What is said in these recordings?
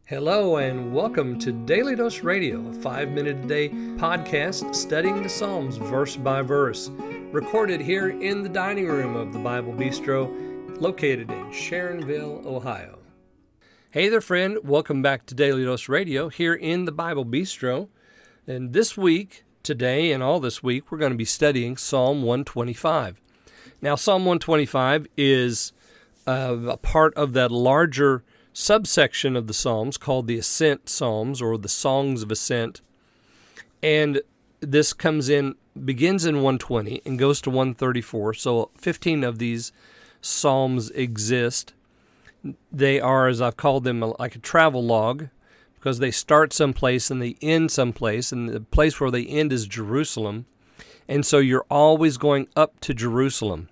Hello and welcome to Daily Dose Radio, a 5-minute-a-day podcast studying the Psalms verse by verse, recorded here in the dining room of the Bible Bistro, located in Sharonville, Ohio. Hey there, friend. Welcome back to Daily Dose Radio here in the Bible Bistro. And this week, today and all this week, we're going to be studying Psalm 125. Now, Psalm 125 is a part of that larger subsection of the Psalms called the Ascent Psalms, or the Songs of Ascent. And this begins in 120 and goes to 134. So 15 of these Psalms exist. They are, as I've called them, like a travel log, because they start someplace and they end someplace, and the place where they end is Jerusalem. And so you're always going up to Jerusalem.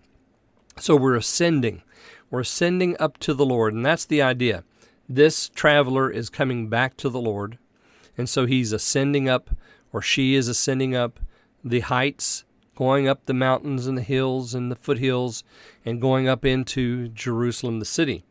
So we're ascending. We're ascending up to the Lord, and that's the idea. This traveler is coming back to the Lord, and so he's ascending up, or she is ascending up the heights, going up the mountains and the hills and the foothills, and going up into Jerusalem, the city.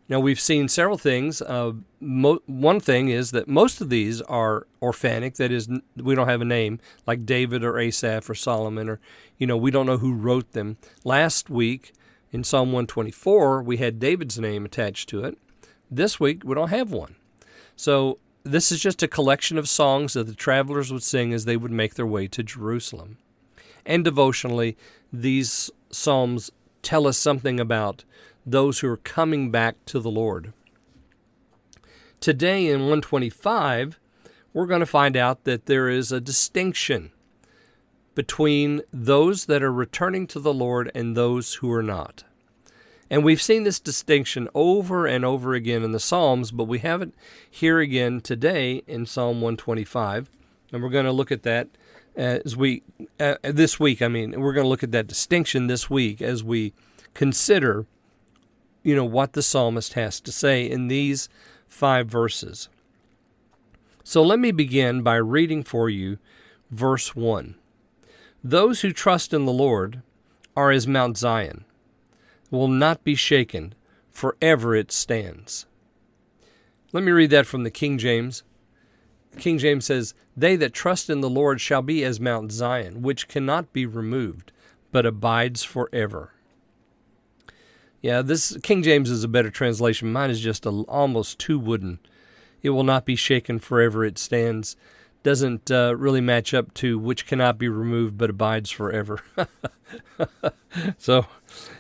Now, we've seen several things. One thing is that most of these are orphanic, that is, we don't have a name, like David or Asaph or Solomon, or, we don't know who wrote them. Last week, in Psalm 124, we had David's name attached to it. This week, we don't have one. So this is just a collection of songs that the travelers would sing as they would make their way to Jerusalem. And devotionally, these psalms tell us something about those who are coming back to the Lord. Today in 125, we're going to find out that there is a distinction between those that are returning to the Lord and those who are not. And we've seen this distinction over and over again in the Psalms, but we have it here again today in Psalm 125. And we're going to look at that we're going to look at that distinction this week as we consider, what the psalmist has to say in these 5 verses. So let me begin by reading for you verse 1. Those who trust in the Lord are as Mount Zion, will not be shaken, forever it stands. Let me read that from the King James. King James says, they that trust in the Lord shall be as Mount Zion, which cannot be removed, but abides forever. Yeah, this King James is a better translation. Mine is just almost too wooden. It will not be shaken, forever it stands. Doesn't really match up to which cannot be removed, but abides forever. So,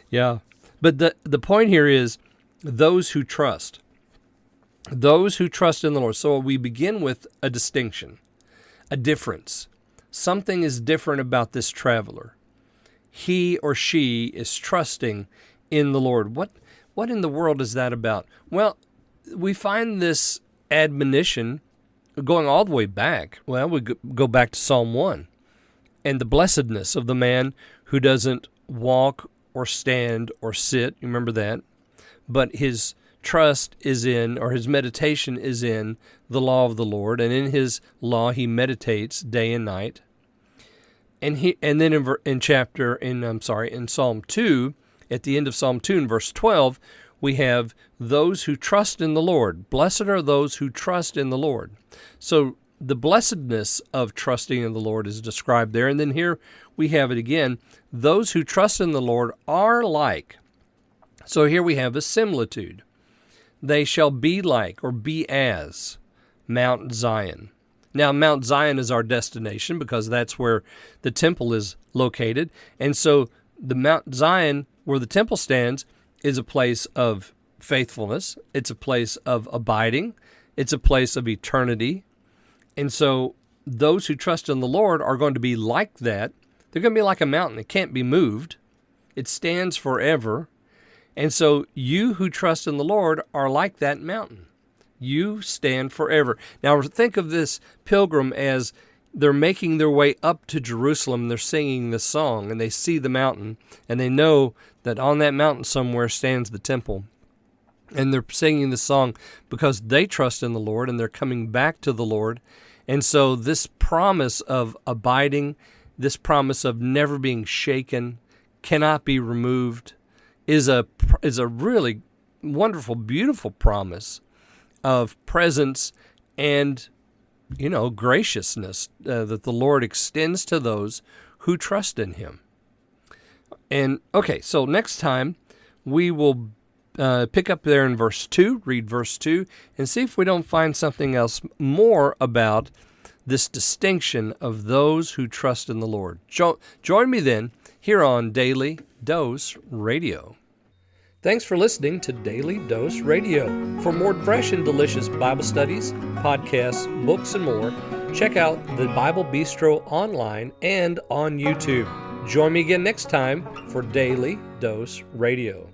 yeah. But the point here is those who trust. Those who trust in the Lord. So we begin with a distinction, a difference. Something is different about this traveler. He or she is trusting in the Lord. What in the world is that about? Well, we find this admonition going all the way back. Well, we go back to Psalm 1 and the blessedness of the man who doesn't walk or stand or sit. You remember that? But his trust is in, or his meditation is in, the law of the Lord, and in his law he meditates day and night. And then in Psalm 2, at the end of Psalm 2 in verse 12, we have those who trust in the Lord. Blessed are those who trust in the Lord. So the blessedness of trusting in the Lord is described there. And then here we have it again. Those who trust in the Lord are like. So here we have a similitude. They shall be like, or be as, Mount Zion. Now, Mount Zion is our destination because that's where the temple is located. And so the Mount Zion, where the temple stands, is a place of faithfulness. It's a place of abiding. It's a place of eternity. And so those who trust in the Lord are going to be like that. They're going to be like a mountain. It can't be moved. It stands forever. And so you who trust in the Lord are like that mountain. You stand forever. Now think of this pilgrim as they're making their way up to Jerusalem. They're singing this song, and they see the mountain, and they know that on that mountain somewhere stands the temple. And they're singing this song because they trust in the Lord, and they're coming back to the Lord. And so this promise of abiding, this promise of never being shaken, cannot be removed, is a really wonderful, beautiful promise of presence and, graciousness that the Lord extends to those who trust in Him. And, okay, so next time we will pick up there in verse 2, read verse 2, and see if we don't find something else more about this distinction of those who trust in the Lord. Join me then here on Daily Dose Radio. Thanks for listening to Daily Dose Radio. For more fresh and delicious Bible studies, podcasts, books, and more, check out the Bible Bistro online and on YouTube. Join me again next time for Daily Dose Radio.